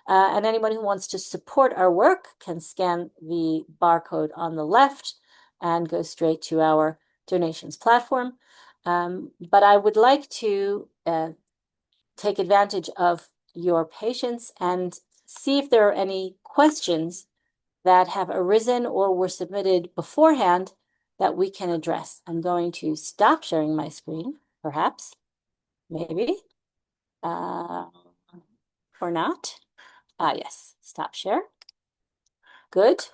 And anyone who wants to support our work can scan the barcode on the left and go straight to our donations platform. But I would like to take advantage of your patience and see if there are any questions that have arisen or were submitted beforehand that we can address. I'm going to stop sharing my screen, perhaps, maybe, or not. Yes, stop share. Good.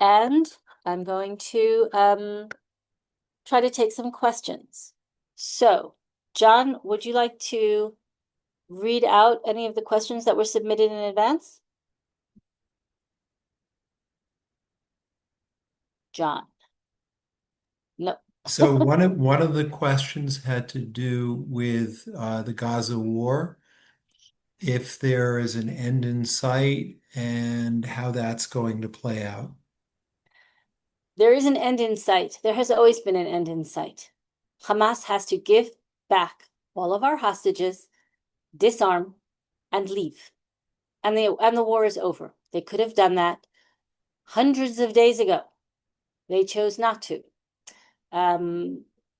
And I'm going to try to take some questions. So, John, would you like to read out any of the questions that were submitted in advance? John. No. So one of the questions had to do with the Gaza war, if there is an end in sight and how that's going to play out. There is an end in sight. There has always been an end in sight. Hamas has to give back all of our hostages, disarm, and leave. And the war is over. They could have done that hundreds of days ago. They chose not to.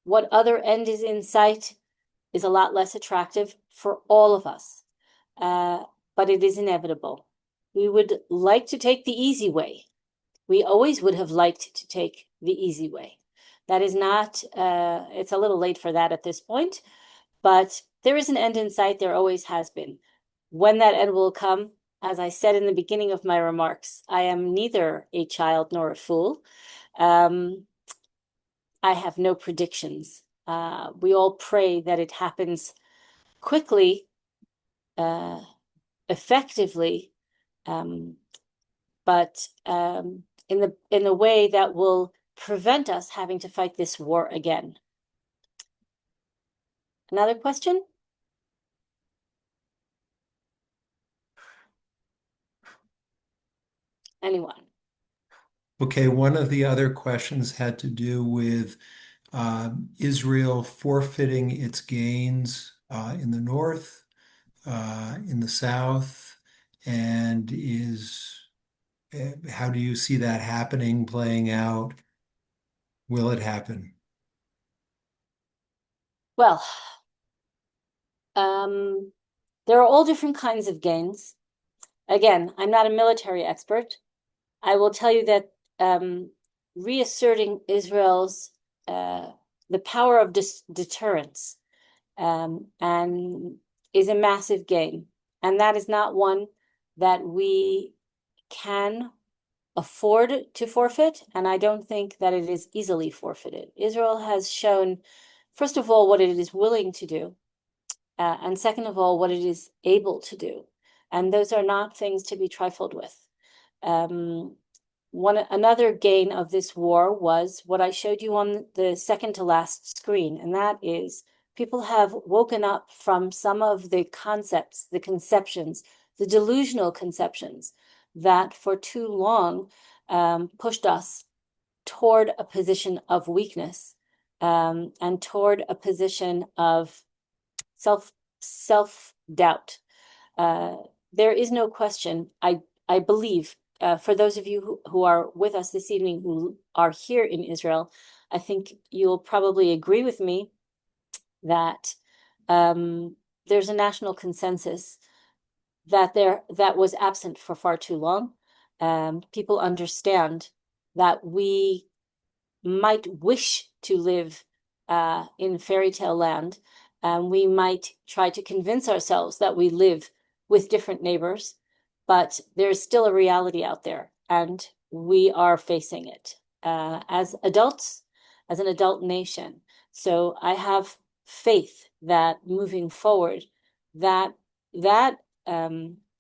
What other end is in sight is a lot less attractive for all of us, but it is inevitable. We would like to take the easy way. We always would have liked to take the easy way. That is not, it's a little late for that at this point, but there is an end in sight. There always has been. When that end will come, as I said in the beginning of my remarks, I am neither a child nor a fool. I have no predictions. We all pray that it happens quickly, effectively, but in the way that will prevent us having to fight this war again. Another question? Anyone? Okay, one of the other questions had to do with Israel forfeiting its gains in the north, in the south, and how do you see that happening, playing out? Will it happen? Well, there are all different kinds of gains. Again, I'm not a military expert. I will tell you that reasserting Israel's the power of deterrence and is a massive gain, and that is not one that we can afford to forfeit, and I don't think that it is easily forfeited. Israel has shown, first of all, what it is willing to do, and second of all, what it is able to do, and those are not things to be trifled with. Another gain of this war was what I showed you on the second to last screen, and that is people have woken up from some of the concepts, the conceptions, the delusional conceptions that for too long pushed us toward a position of weakness and toward a position of self doubt. There is no question. I believe for those of you who are with us this evening who are here in Israel, I think you'll probably agree with me that there's a national consensus that was absent for far too long. People understand that we might wish to live in fairy tale land, and we might try to convince ourselves that we live with different neighbors, but there's still a reality out there, and we are facing it as adults, as an adult nation. So I have faith that moving forward, that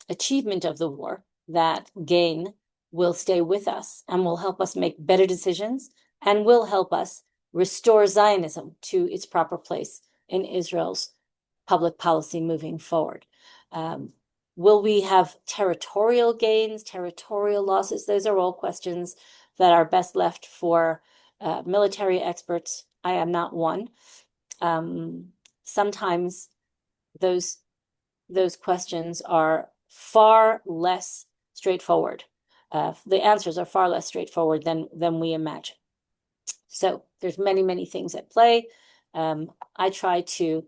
achievement of the war, that gain, will stay with us and will help us make better decisions and will help us restore Zionism to its proper place in Israel's public policy moving forward. Will we have territorial gains, territorial losses? Those are all questions that are best left for military experts. I am not one. Sometimes those questions are far less straightforward. The answers are far less straightforward than we imagine. So there's many things at play. I try to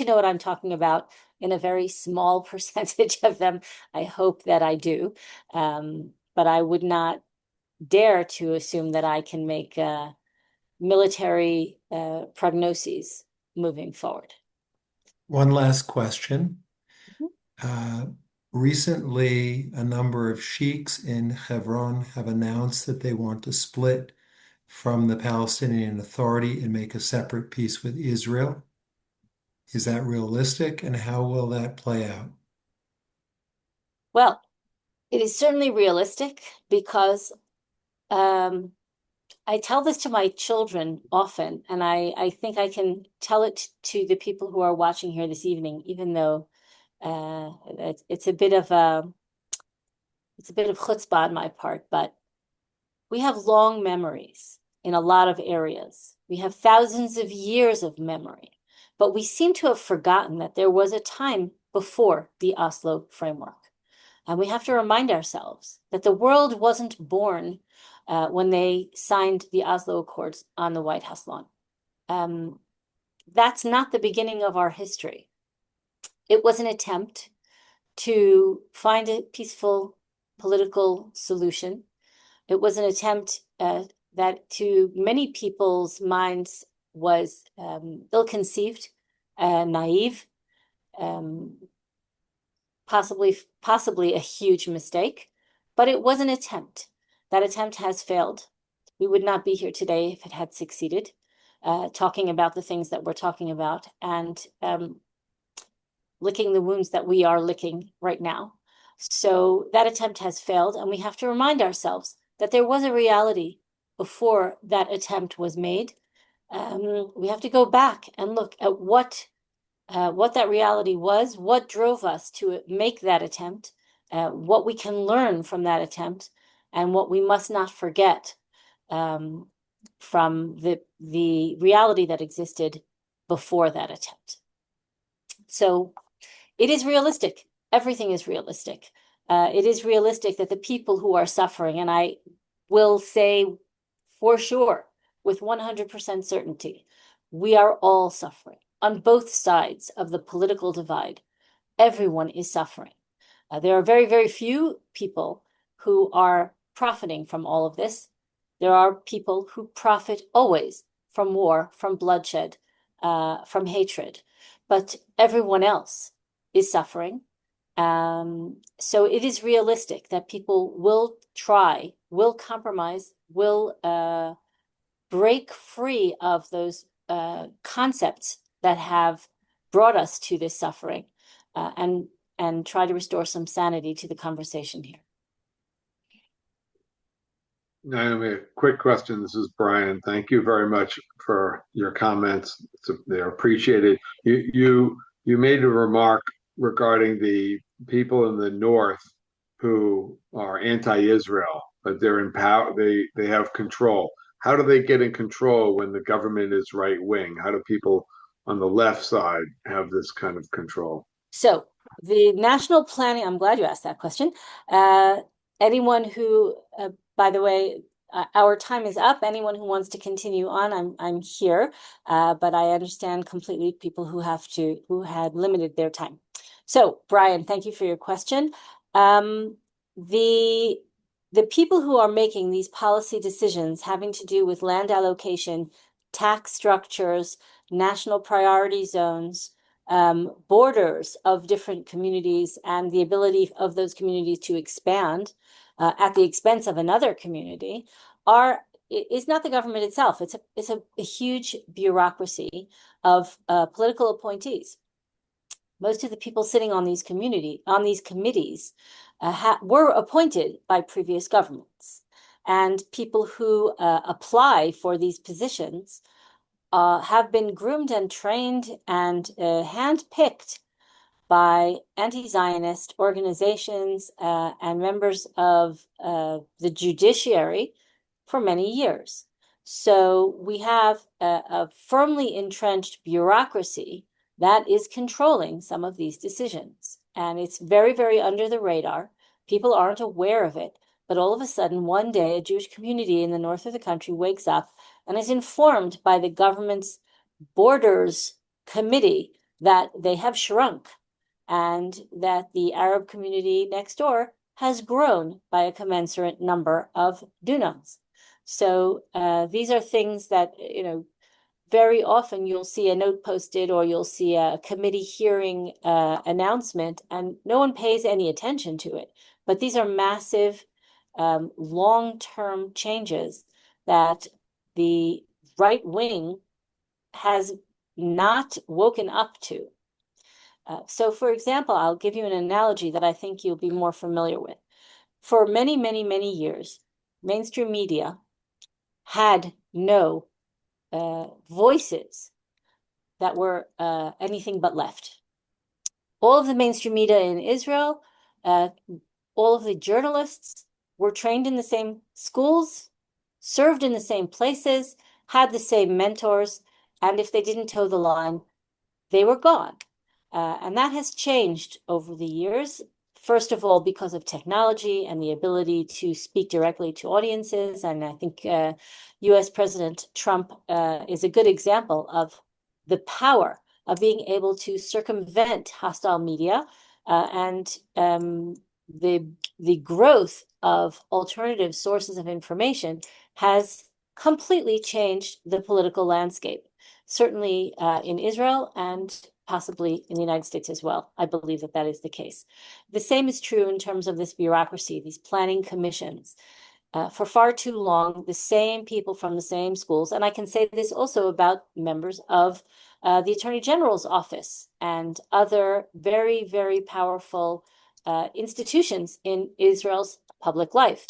know what I'm talking about in a very small percentage of them. I hope that I do, but I would not dare to assume that I can make military prognoses moving forward. One last question. Mhm. Uh, Recently, a number of sheiks in Hebron have announced that they want to split from the Palestinian Authority and make a separate peace with Israel. Is that realistic, and how will that play out? Well, it is certainly realistic because um, I tell this to my children often, and I think I can tell it to the people who are watching here this evening, even though it's a bit of chutzpah on my part, but we have long memories in a lot of areas. We have thousands of years of memory, but we seem to have forgotten that there was a time before the Oslo framework. And we have to remind ourselves that the world wasn't born when they signed the Oslo Accords on the White House lawn. That's not the beginning of our history. It was an attempt to find a peaceful political solution. It was an attempt that to many people's minds was ill-conceived, naive, um, possibly a huge mistake, but it was an attempt. That attempt has failed. We would not be here today if it had succeeded, talking about the things that we're talking about and licking the wounds that we are licking right now. So that attempt has failed, and we have to remind ourselves that there was a reality before that attempt was made. We have to go back and look at what that reality was, what drove us to make that attempt, what we can learn from that attempt, and what we must not forget from the reality that existed before that attempt. So it is realistic. Everything is realistic. It is realistic that the people who are suffering, and I will say for sure, with 100% certainty, we are all suffering on both sides of the political divide. Everyone is suffering. There are very few people who are profiting from all of this. There are people who profit always from war, from bloodshed, from hatred, but everyone else is suffering. So it is realistic that people will try, will compromise, will break free of those concepts that have brought us to this suffering and try to restore some sanity to the conversation here. Naomi, a quick question. This is Brian. Thank you very much for your comments. They're appreciated. You made a remark regarding the people in the North who are anti-Israel, but they're in power. They have control. How do they get in control when the government is right wing? How do people on the left side have this kind of control? So the national planning, I'm glad you asked that question. Uh, anyone who, by the way, our time is up. Anyone who wants to continue on, I'm here, but I understand completely people who had limited their time. So, Brian, thank you for your question. Um, the the people who are making these policy decisions having to do with land allocation, tax structures, national priority zones, borders of different communities and the ability of those communities to expand at the expense of another community are is not the government itself. It's a huge bureaucracy of political appointees. Most of the people sitting on these committees were appointed by previous governments, and people who apply for these positions have been groomed and trained and handpicked by anti-Zionist organizations and members of the judiciary for many years. So we have a firmly entrenched bureaucracy that is controlling some of these decisions. And it's very, very under the radar. People aren't aware of it. But all of a sudden, one day, a Jewish community in the north of the country wakes up and is informed by the government's borders committee that they have shrunk and that the Arab community next door has grown by a commensurate number of dunams. So these are things that, very often you'll see a note posted or you'll see a committee hearing announcement and no one pays any attention to it. But these are massive long-term changes that the right wing has not woken up to. So, for example, I'll give you an analogy that I think you'll be more familiar with. For many, many, many years, mainstream media had no voices that were anything but left. All of the mainstream media in Israel, uh, all of the journalists were trained in the same schools, served in the same places, had the same mentors, and if they didn't toe the line, they were gone. And that has changed over the years. First of all, because of technology and the ability to speak directly to audiences. And I think US President Trump is a good example of the power of being able to circumvent hostile media and the growth of alternative sources of information has completely changed the political landscape, certainly in Israel and possibly in the United States as well. I believe that that is the case. The same is true in terms of this bureaucracy, these planning commissions. For far too long, the same people from the same schools, and I can say this also about members of the Attorney General's office and other very, very powerful institutions in Israel's public life.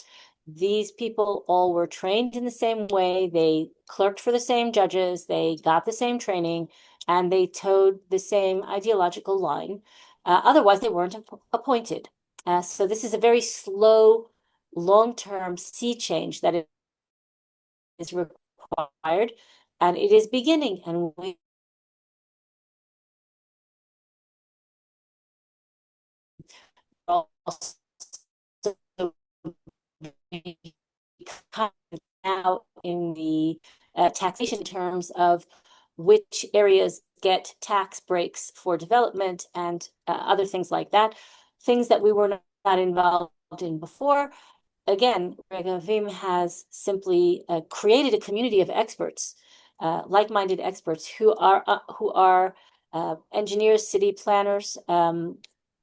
These people all were trained in the same way. They clerked for the same judges. They got the same training and they towed the same ideological line. Otherwise, they weren't appointed. So this is a very slow, long-term sea change that is required, and it is beginning. And we also now in the taxation terms of which areas get tax breaks for development and other things like that, things that we were not involved in before. Again, Regavim has simply created a community of experts, like-minded experts who are engineers, city planners,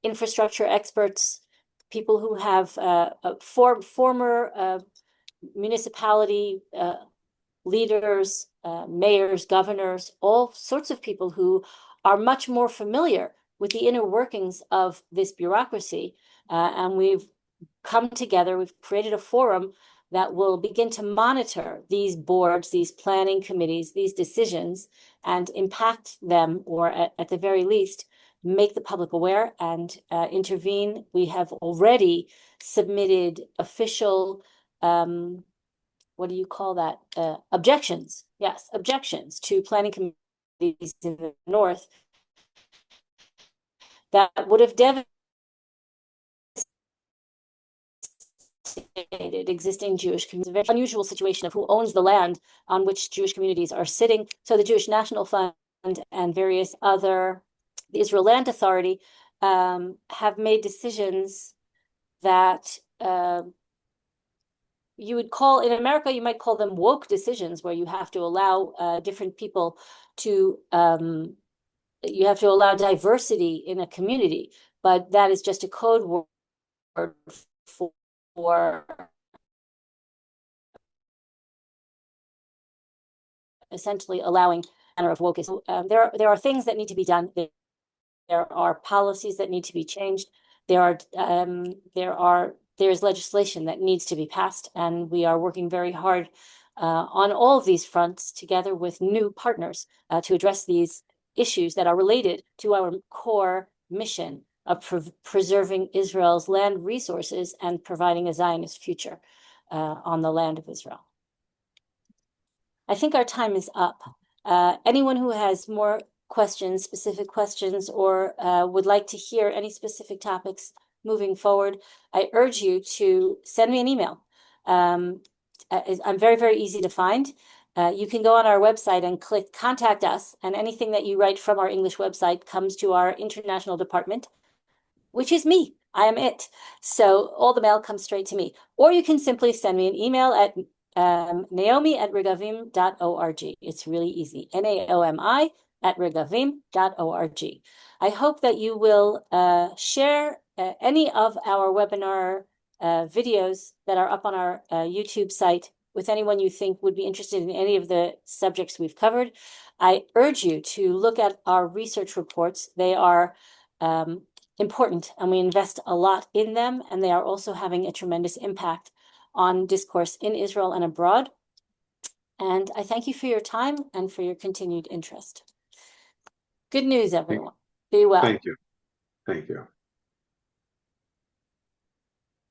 infrastructure experts, people who have former municipality leaders, mayors, governors, all sorts of people who are much more familiar with the inner workings of this bureaucracy. And we've come together, we've created a forum that will begin to monitor these boards, these planning committees, these decisions, and impact them, or at the very least, make the public aware and intervene. We have already submitted official, what do you call that? Objections. Yes, objections to planning committees in the north that would have devastated existing Jewish communities. A very unusual situation of who owns the land on which Jewish communities are sitting. So the Jewish National Fund and various other, the Israel Land Authority, have made decisions that you would call, in America, you might call them woke decisions, where you have to allow different people to, you have to allow diversity in a community, but that is just a code word for essentially allowing manner of wokeism. There are things that need to be done. There are policies that need to be changed. There's legislation that needs to be passed, and we are working very hard on all of these fronts together with new partners to address these issues that are related to our core mission of preserving Israel's land resources and providing a Zionist future on the land of Israel. I think our time is up. Anyone who has more questions, specific questions, or would like to hear any specific topics moving forward, I urge you to send me an email. I'm very, very easy to find. You can go on our website and click Contact Us, and anything that you write from our English website comes to our international department, which is me. I am it. So all the mail comes straight to me. Or you can simply send me an email at naomi@regavim.org. It's really easy. naomi@regavim.org. I hope that you will share any of our webinar videos that are up on our YouTube site with anyone you think would be interested in any of the subjects we've covered. I urge you to look at our research reports. They are important, and we invest a lot in them, and they are also having a tremendous impact on discourse in Israel and abroad. And I thank you for your time and for your continued interest. Good news, everyone. Be well. Thank you. Thank you.